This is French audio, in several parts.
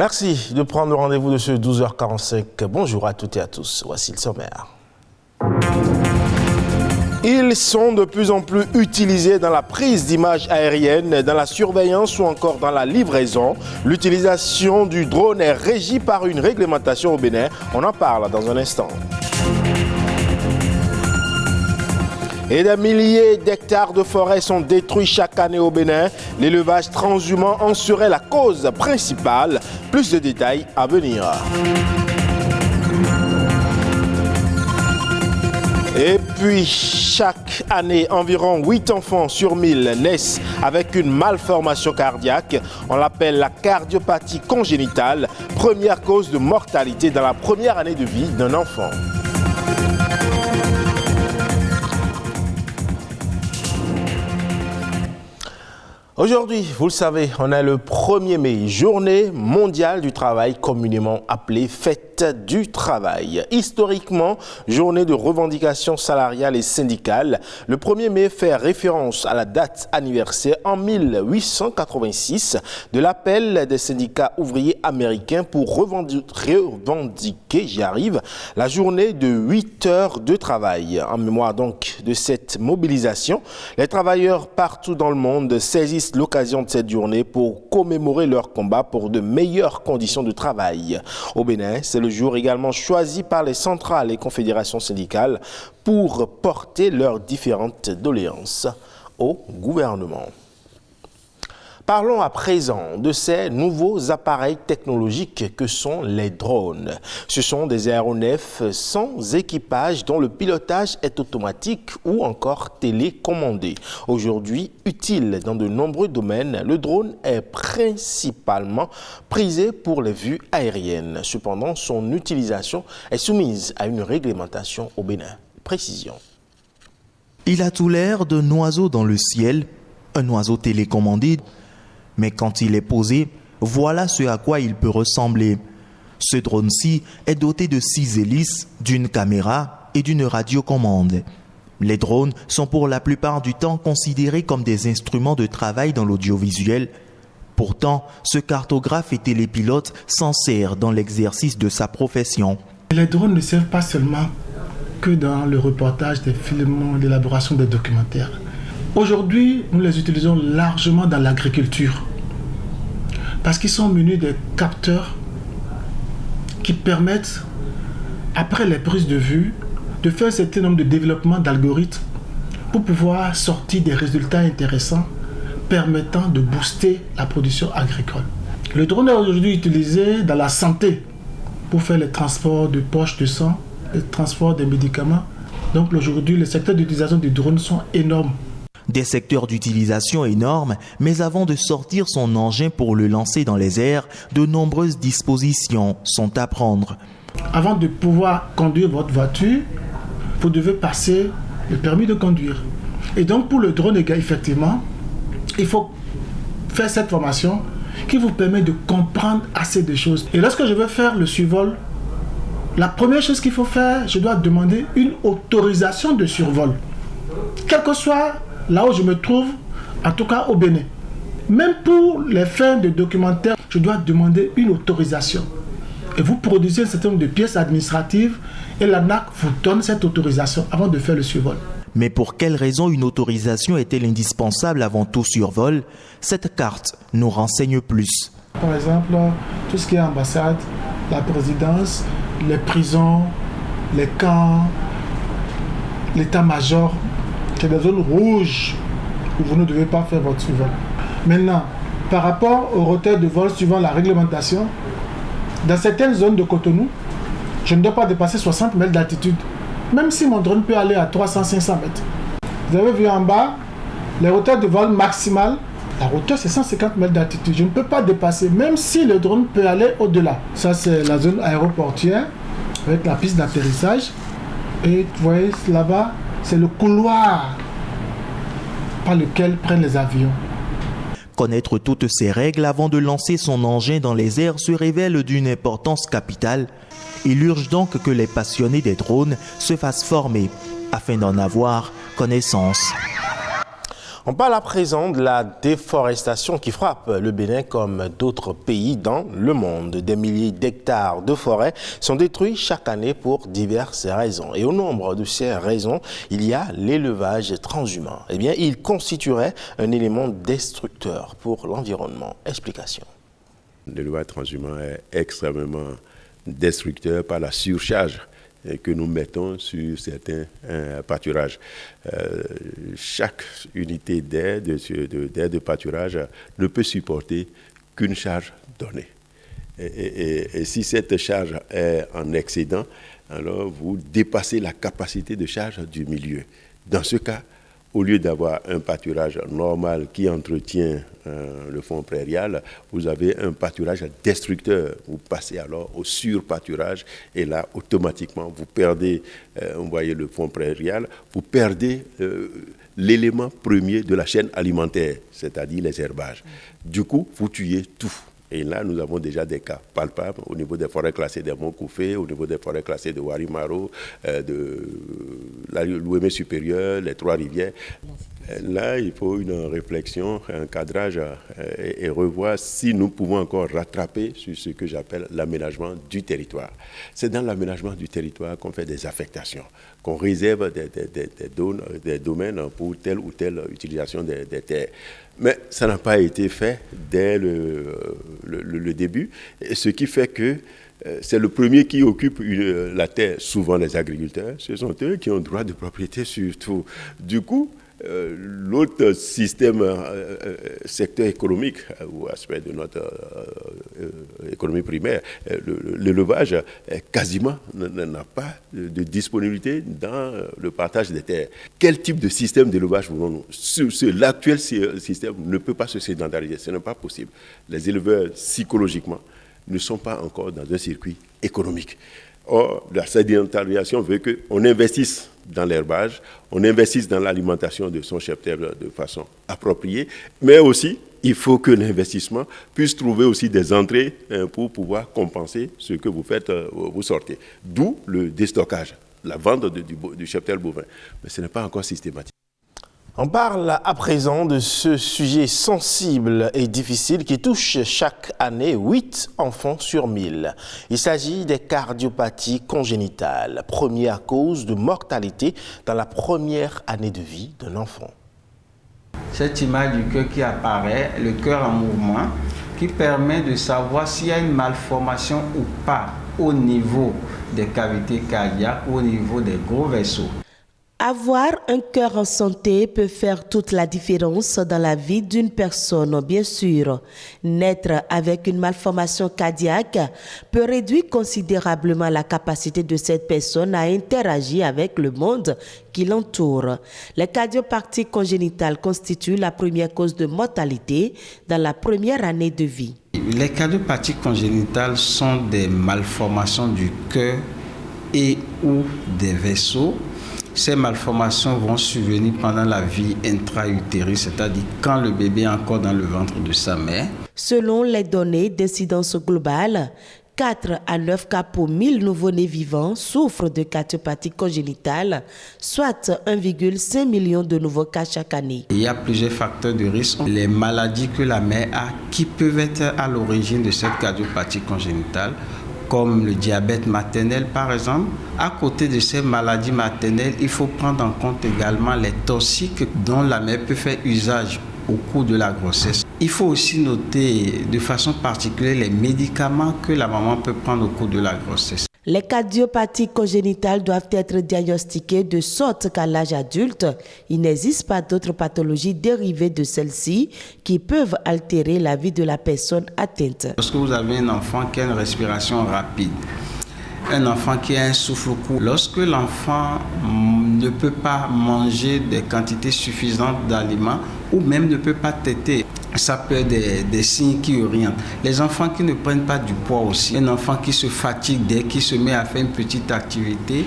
Merci de prendre le rendez-vous de ce 12h45. Bonjour à toutes et à tous. Voici le sommaire. Ils sont de plus en plus utilisés dans la prise d'images aériennes, dans la surveillance ou encore dans la livraison. L'utilisation du drone est régie par une réglementation au Bénin. On en parle dans un instant. Et des milliers d'hectares de forêt sont détruits chaque année au Bénin. L'élevage transhumant en serait la cause principale. Plus de détails à venir. Et puis, chaque année, environ 8 enfants sur 1000 naissent avec une malformation cardiaque. On l'appelle la cardiopathie congénitale, première cause de mortalité dans la première année de vie d'un enfant. Aujourd'hui, vous le savez, on est le 1er mai, journée mondiale du travail, communément appelée Fête du travail. Historiquement, journée de revendication salariale et syndicale, le 1er mai fait référence à la date anniversaire en 1886 de l'appel des syndicats ouvriers américains pour revendiquer, la journée de 8 heures de travail. En mémoire donc de cette mobilisation, les travailleurs partout dans le monde saisissent l'occasion de cette journée pour commémorer leur combat pour de meilleures conditions de travail. Au Bénin, c'est le jour également choisi par les centrales et confédérations syndicales pour porter leurs différentes doléances au gouvernement. Parlons à présent de ces nouveaux appareils technologiques que sont les drones. Ce sont des aéronefs sans équipage dont le pilotage est automatique ou encore télécommandé. Aujourd'hui, utile dans de nombreux domaines, le drone est principalement prisé pour les vues aériennes. Cependant, son utilisation est soumise à une réglementation au Bénin. Précision. Il a tout l'air d'un oiseau dans le ciel, un oiseau télécommandé. Mais quand il est posé, voilà ce à quoi il peut ressembler. Ce drone-ci est doté de 6 hélices, d'une caméra et d'une radiocommande. Les drones sont pour la plupart du temps considérés comme des instruments de travail dans l'audiovisuel. Pourtant, ce cartographe et télépilote s'en sert dans l'exercice de sa profession. Les drones ne servent pas seulement que dans le reportage des films, l'élaboration des documentaires. Aujourd'hui, nous les utilisons largement dans l'agriculture parce qu'ils sont munis de capteurs qui permettent, après les prises de vue, de faire un certain nombre de développements d'algorithmes pour pouvoir sortir des résultats intéressants permettant de booster la production agricole. Le drone est aujourd'hui utilisé dans la santé pour faire les transports de poches de sang, les transports des médicaments. Donc aujourd'hui, les secteurs d'utilisation du drone sont énormes. Des secteurs d'utilisation énormes, mais avant de sortir son engin pour le lancer dans les airs, de nombreuses dispositions sont à prendre. Avant de pouvoir conduire votre voiture, vous devez passer le permis de conduire. Et donc pour le drone, effectivement, il faut faire cette formation qui vous permet de comprendre assez de choses. Et lorsque je veux faire le survol, la première chose qu'il faut faire, je dois demander une autorisation de survol. Quel que soit là où je me trouve, en tout cas au Bénin. Même pour les fins de documentaire, je dois demander une autorisation. Et vous produisez un certain nombre de pièces administratives et l'ANAC vous donne cette autorisation avant de faire le survol. Mais pour quelle raison une autorisation est-elle indispensable avant tout survol? Cette carte nous renseigne plus. Par exemple, tout ce qui est ambassade, la présidence, les prisons, les camps, l'état-major, c'est des zones rouges où vous ne devez pas faire votre survol. Maintenant, par rapport au retard de vol suivant la réglementation, dans certaines zones de Cotonou, je ne dois pas dépasser 60 mètres d'altitude, même si mon drone peut aller à 300-500 mètres. Vous avez vu en bas, les hauteurs de vol maximales, la hauteur c'est 150 mètres d'altitude. Je ne peux pas dépasser, même si le drone peut aller au-delà. Ça c'est la zone aéroportuaire, avec la piste d'atterrissage. Et vous voyez là-bas, c'est le couloir par lequel prennent les avions. Connaître toutes ces règles avant de lancer son engin dans les airs se révèle d'une importance capitale. Il urge donc que les passionnés des drones se fassent former afin d'en avoir connaissance. On parle à présent de la déforestation qui frappe le Bénin comme d'autres pays dans le monde. Des milliers d'hectares de forêts sont détruits chaque année pour diverses raisons. Et au nombre de ces raisons, il y a l'élevage transhumant. Eh bien, il constituerait un élément destructeur pour l'environnement. Explication. L'élevage transhumant est extrêmement destructeur par la surcharge que nous mettons sur certains pâturages. Chaque unité d'aire de pâturage ne peut supporter qu'une charge donnée. Et si cette charge est en excédent, alors vous dépassez la capacité de charge du milieu. Dans ce cas, au lieu d'avoir un pâturage normal qui entretient le fond prairial, vous avez un pâturage destructeur. Vous passez alors au surpâturage et là, automatiquement, vous perdez, vous voyez le fond prairial, vous perdez l'élément premier de la chaîne alimentaire, c'est-à-dire les herbages. Du coup, vous tuez tout. Et là, nous avons déjà des cas palpables au niveau des forêts classées de Mont-Koufé, au niveau des forêts classées de Warimaro, de l'Ouémé supérieur, les Trois-Rivières. Là, il faut une réflexion, un cadrage et revoir si nous pouvons encore rattraper sur ce que j'appelle l'aménagement du territoire. C'est dans l'aménagement du territoire qu'on fait des affectations, qu'on réserve des domaines pour telle ou telle utilisation des terres. Mais ça n'a pas été fait dès le début, et ce qui fait que c'est le premier qui occupe la terre, souvent les agriculteurs, ce sont eux qui ont droit de propriété sur tout. Du coup, l'autre système, secteur économique ou aspect de notre économie primaire, l'élevage, quasiment n'a pas de disponibilité dans le partage des terres. Quel type de système d'élevage voulons-nous ? L'actuel système ne peut pas se sédentariser, ce n'est pas possible. Les éleveurs, psychologiquement, ne sont pas encore dans un circuit économique. Or, la sédentarisation veut qu'on investisse dans l'herbage, on investisse dans l'alimentation de son cheptel de façon appropriée, mais aussi, il faut que l'investissement puisse trouver aussi des entrées pour pouvoir compenser ce que vous faites, vous sortez. D'où le déstockage, la vente du cheptel bovin. Mais ce n'est pas encore systématique. On parle à présent de ce sujet sensible et difficile qui touche chaque année 8 enfants sur 1000. Il s'agit des cardiopathies congénitales, première cause de mortalité dans la première année de vie d'un enfant. Cette image du cœur qui apparaît, le cœur en mouvement, qui permet de savoir s'il y a une malformation ou pas au niveau des cavités cardiaques ou au niveau des gros vaisseaux. Avoir un cœur en santé peut faire toute la différence dans la vie d'une personne, bien sûr. Naître avec une malformation cardiaque peut réduire considérablement la capacité de cette personne à interagir avec le monde qui l'entoure. Les cardiopathies congénitales constituent la première cause de mortalité dans la première année de vie. Les cardiopathies congénitales sont des malformations du cœur et ou des vaisseaux. Ces malformations vont survenir pendant la vie intra-utérine, c'est-à-dire quand le bébé est encore dans le ventre de sa mère. Selon les données d'incidence globale, 4 à 9 cas pour 1000 nouveau-nés vivants souffrent de cardiopathie congénitale, soit 1,5 million de nouveaux cas chaque année. Il y a plusieurs facteurs de risque. Les maladies que la mère a qui peuvent être à l'origine de cette cardiopathie congénitale, comme le diabète maternel par exemple. À côté de ces maladies maternelles, il faut prendre en compte également les toxiques dont la mère peut faire usage au cours de la grossesse. Il faut aussi noter de façon particulière les médicaments que la maman peut prendre au cours de la grossesse. Les cardiopathies congénitales doivent être diagnostiquées de sorte qu'à l'âge adulte, il n'existe pas d'autres pathologies dérivées de celles-ci qui peuvent altérer la vie de la personne atteinte. Lorsque vous avez un enfant qui a une respiration rapide, un enfant qui a un souffle court, lorsque l'enfant ne peut pas manger des quantités suffisantes d'aliments ou même ne peut pas téter, ça peut être des signes qui orientent. Les enfants qui ne prennent pas du poids aussi, un enfant qui se fatigue dès qu'il se met à faire une petite activité,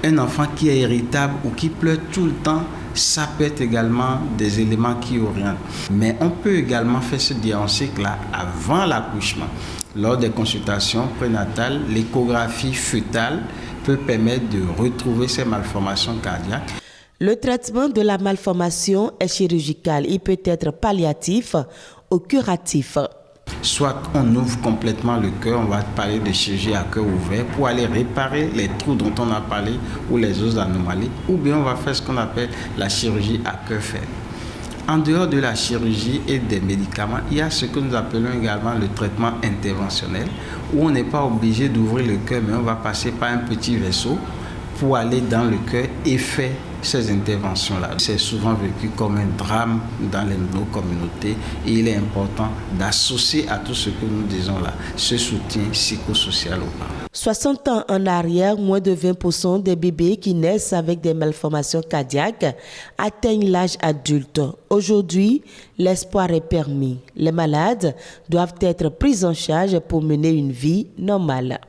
un enfant qui est irritable ou qui pleure tout le temps, ça peut être également des éléments qui orientent. Mais on peut également faire ce diagnostic-là avant l'accouchement. Lors des consultations prénatales, l'échographie fœtale peut permettre de retrouver ces malformations cardiaques. Le traitement de la malformation est chirurgical. Il peut être palliatif ou curatif. Soit on ouvre complètement le cœur, on va parler de chirurgie à cœur ouvert pour aller réparer les trous dont on a parlé ou les autres anomalies, ou bien on va faire ce qu'on appelle la chirurgie à cœur fermé. En dehors de la chirurgie et des médicaments, il y a ce que nous appelons également le traitement interventionnel, où on n'est pas obligé d'ouvrir le cœur, mais on va passer par un petit vaisseau pour aller dans le cœur et faire ces interventions-là. C'est souvent vécu comme un drame dans nos communautés et il est important d'associer à tout ce que nous disons là ce soutien psychosocial aux parents. 60 ans en arrière, moins de 20% des bébés qui naissent avec des malformations cardiaques atteignent l'âge adulte. Aujourd'hui, l'espoir est permis. Les malades doivent être pris en charge pour mener une vie normale.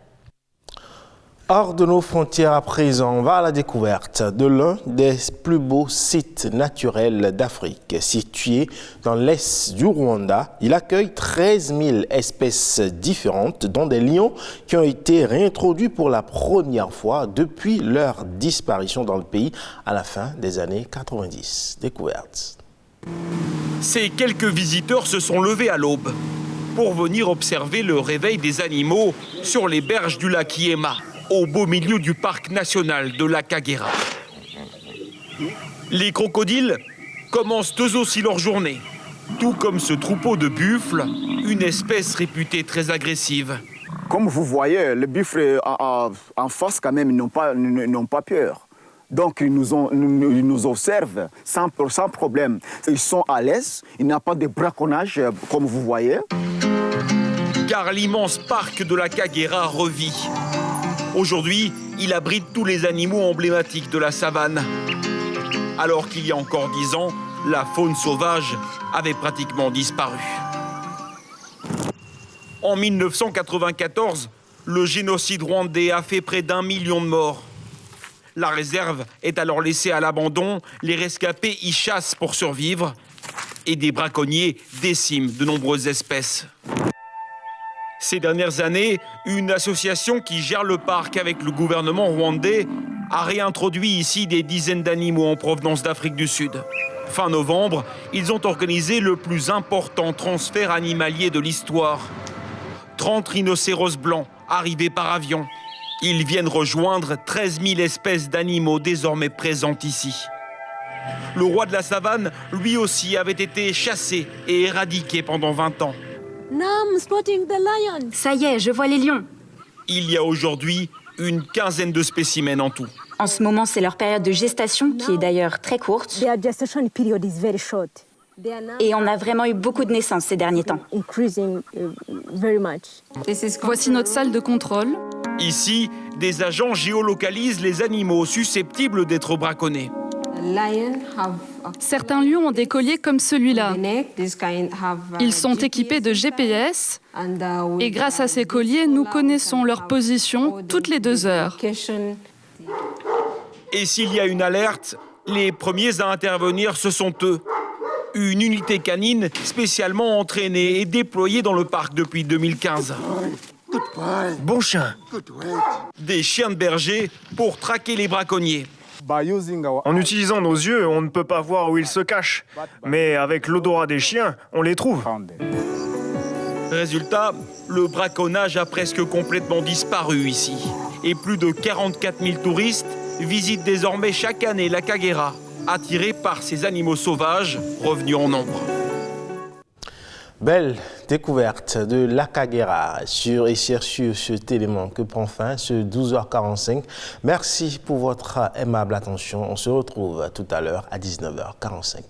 Hors de nos frontières à présent, on va à la découverte de l'un des plus beaux sites naturels d'Afrique. Situé dans l'est du Rwanda, il accueille 13 000 espèces différentes, dont des lions qui ont été réintroduits pour la première fois depuis leur disparition dans le pays à la fin des années 90. Découverte. Ces quelques visiteurs se sont levés à l'aube pour venir observer le réveil des animaux sur les berges du lac Yema, au beau milieu du parc national de la Kagera. Les crocodiles commencent eux aussi leur journée, tout comme ce troupeau de buffles, une espèce réputée très agressive. Comme vous voyez, les buffles en face quand même n'ont pas peur. Donc ils nous observent sans problème. Ils sont à l'aise, il n'y a pas de braconnage comme vous voyez. Car l'immense parc de la Kagera revit. Aujourd'hui, il abrite tous les animaux emblématiques de la savane. Alors qu'il y a encore 10 ans, la faune sauvage avait pratiquement disparu. En 1994, le génocide rwandais a fait près d'1 million de morts. La réserve est alors laissée à l'abandon, les rescapés y chassent pour survivre et des braconniers déciment de nombreuses espèces. Ces dernières années, une association qui gère le parc avec le gouvernement rwandais a réintroduit ici des dizaines d'animaux en provenance d'Afrique du Sud. Fin novembre, ils ont organisé le plus important transfert animalier de l'histoire. 30 rhinocéros blancs arrivés par avion. Ils viennent rejoindre 13 000 espèces d'animaux désormais présentes ici. Le roi de la savane, lui aussi, avait été chassé et éradiqué pendant 20 ans. Ça y est, je vois les lions. Il y a aujourd'hui une quinzaine de spécimens en tout. En ce moment, c'est leur période de gestation, qui est d'ailleurs très courte. Et on a vraiment eu beaucoup de naissances ces derniers temps. Voici notre salle de contrôle. Ici, des agents géolocalisent les animaux susceptibles d'être braconnés. Certains lions ont des colliers comme celui-là. Ils sont équipés de GPS et grâce à ces colliers, nous connaissons leur position toutes les 2 heures. Et s'il y a une alerte, les premiers à intervenir, ce sont eux. Une unité canine spécialement entraînée et déployée dans le parc depuis 2015. Bon chien. Des chiens de berger pour traquer les braconniers. En utilisant nos yeux, on ne peut pas voir où ils se cachent. Mais avec l'odorat des chiens, on les trouve. Résultat, le braconnage a presque complètement disparu ici. Et plus de 44 000 touristes visitent désormais chaque année la Kagera, attirés par ces animaux sauvages revenus en nombre. Belle découverte de la Kagera sur cet élément que prend fin ce 12h45. Merci pour votre aimable attention. On se retrouve tout à l'heure à 19h45.